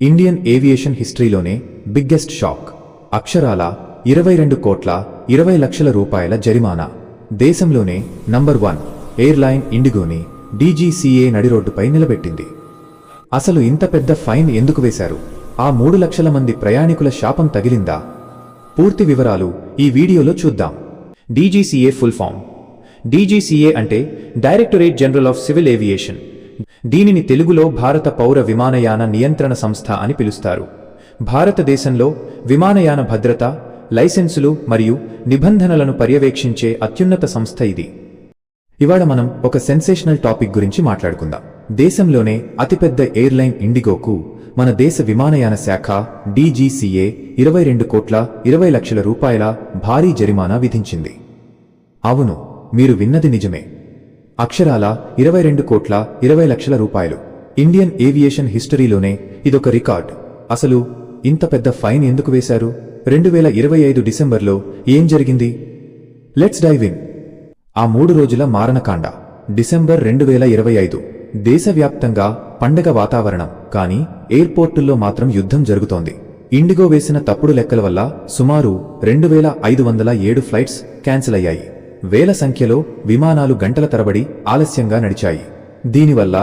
Indian aviation హిస్టరీలోనే biggest shock. అక్షరాల 22,20,00,000 రూపాయల జరిమానా. దేశంలోనే నంబర్ 1 ఎయిర్లైన్ ఇండిగోని డీజీసీఏ నడిరోడ్డుపై నిలబెట్టింది. అసలు ఇంత పెద్ద ఫైన్ ఎందుకు వేశారు? ఆ 3 లక్షల మంది ప్రయాణికుల శాపం తగిలిందా? పూర్తి వివరాలు ఈ వీడియోలో చూద్దాం. DGCA full form. డీజీసీఏ అంటే directorate general of civil aviation. దీనిని తెలుగులో భారత పౌర విమానయాన నియంత్రణ సంస్థ అని పిలుస్తారు. భారతదేశంలో విమానయాన భద్రత, లైసెన్సులు మరియు నిబంధనలను పర్యవేక్షించే అత్యున్నత సంస్థ ఇది. ఇవాళ మనం ఒక సెన్సేషనల్ టాపిక్ గురించి మాట్లాడుకుందాం. దేశంలోనే అతిపెద్ద ఎయిర్లైన్ ఇండిగోకు మన దేశ విమానయాన శాఖ డీజీసీఏ 22,20,00,000 రూపాయల భారీ జరిమానా విధించింది. అవును, మీరు విన్నది నిజమే. అక్షరాల 22,20,00,000 రూపాయలు. ఇండియన్ ఏవియేషన్ హిస్టరీలోనే ఇదొక రికార్డ్. అసలు ఇంత పెద్ద ఫైన్ ఎందుకు వేశారు? 2025 డిసెంబర్లో ఏం జరిగింది? Let's dive in. ఆ 3 రోజుల మారణకాండ. డిసెంబర్ 2025. దేశవ్యాప్తంగా పండగ వాతావరణం, కానీ ఎయిర్పోర్టుల్లో మాత్రం యుద్ధం జరుగుతోంది. ఇండిగో వేసిన తప్పుడు లెక్కల వల్ల సుమారు 2,507 ఫ్లైట్స్ క్యాన్సిల్ అయ్యాయి. వేల సంఖ్యలో విమానాలు గంటల తరబడి ఆలస్యంగా నడిచాయి. దీనివల్ల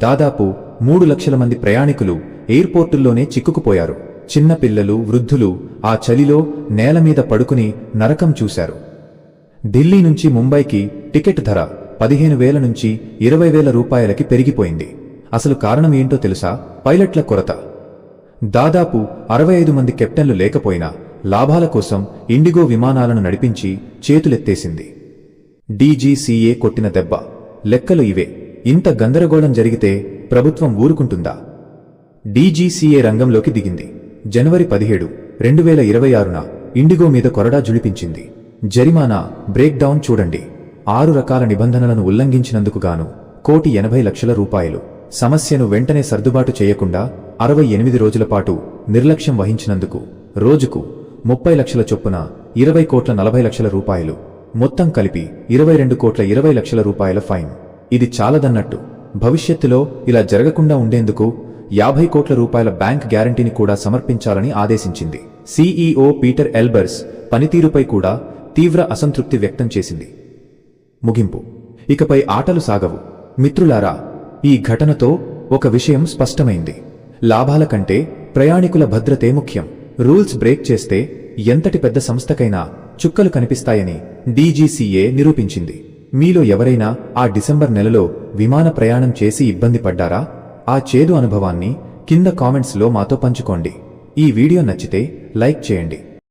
దాదాపు 3 లక్షల మంది ప్రయాణికులు ఎయిర్పోర్టుల్లోనే చిక్కుకుపోయారు. చిన్న పిల్లలు, వృద్ధులు ఆ చలిలో నేలమీద పడుకుని నరకం చూశారు. ఢిల్లీ నుంచి ముంబైకి టికెట్ ధర 15,000 నుంచి 20,000 రూపాయలకి పెరిగిపోయింది. అసలు కారణం ఏంటో తెలుసా? పైలట్ల కొరత. దాదాపు 65 మంది కెప్టెన్లు లేకపోయినా లాభాల కోసం ఇండిగో విమానాలను నడిపించి చేతులెత్తేసింది. డీజీసీఏ కొట్టిన దెబ్బ. లెక్కలు ఇవే. ఇంత గందరగోళం జరిగితే ప్రభుత్వం ఊరుకుంటుందా? డీజీసీఏ రంగంలోకి దిగింది. జనవరి 17, 2026న ఇండిగో మీద కొరడా జుళిపించింది. జరిమానా బ్రేక్ డౌన్ చూడండి. 6 రకాల నిబంధనలను ఉల్లంఘించినందుకు గాను 1,80,00,000 రూపాయలు. సమస్యను వెంటనే సర్దుబాటు చేయకుండా 68 రోజుల పాటు నిర్లక్ష్యం వహించినందుకు రోజుకు 30 లక్షల చొప్పున 20,40,00,000 రూపాయలు. మొత్తం కలిపి 22,20,00,000 రూపాయల ఫైన్. ఇది చాలదన్నట్టు భవిష్యత్తులో ఇలా జరగకుండా ఉండేందుకు 50 కోట్ల రూపాయల బ్యాంక్ గ్యారంటీని కూడా సమర్పించాలని ఆదేశించింది. సీఈఓ పీటర్ ఎల్బర్స్ పనితీరుపై కూడా తీవ్ర అసంతృప్తి వ్యక్తం చేసింది. ముగింపు. ఇకపై ఆటలు సాగవు. మిత్రులారా, ఈ ఘటనతో ఒక విషయం స్పష్టమైంది. లాభాల కంటే ప్రయాణికుల భద్రతే ముఖ్యం. రూల్స్ బ్రేక్ చేస్తే ఎంతటి పెద్ద సంస్థకైనా చుక్కలు కనిపిస్తాయని డీజీసీఏ నిరూపించింది. మీలో ఎవరైనా ఆ డిసెంబర్ నెలలో విమాన ప్రయాణం చేసి ఇబ్బంది పడ్డారా? ఆ చేదు అనుభవాన్ని కింద కామెంట్స్లో మాతో పంచుకోండి. ఈ వీడియో నచ్చితే లైక్ చేయండి.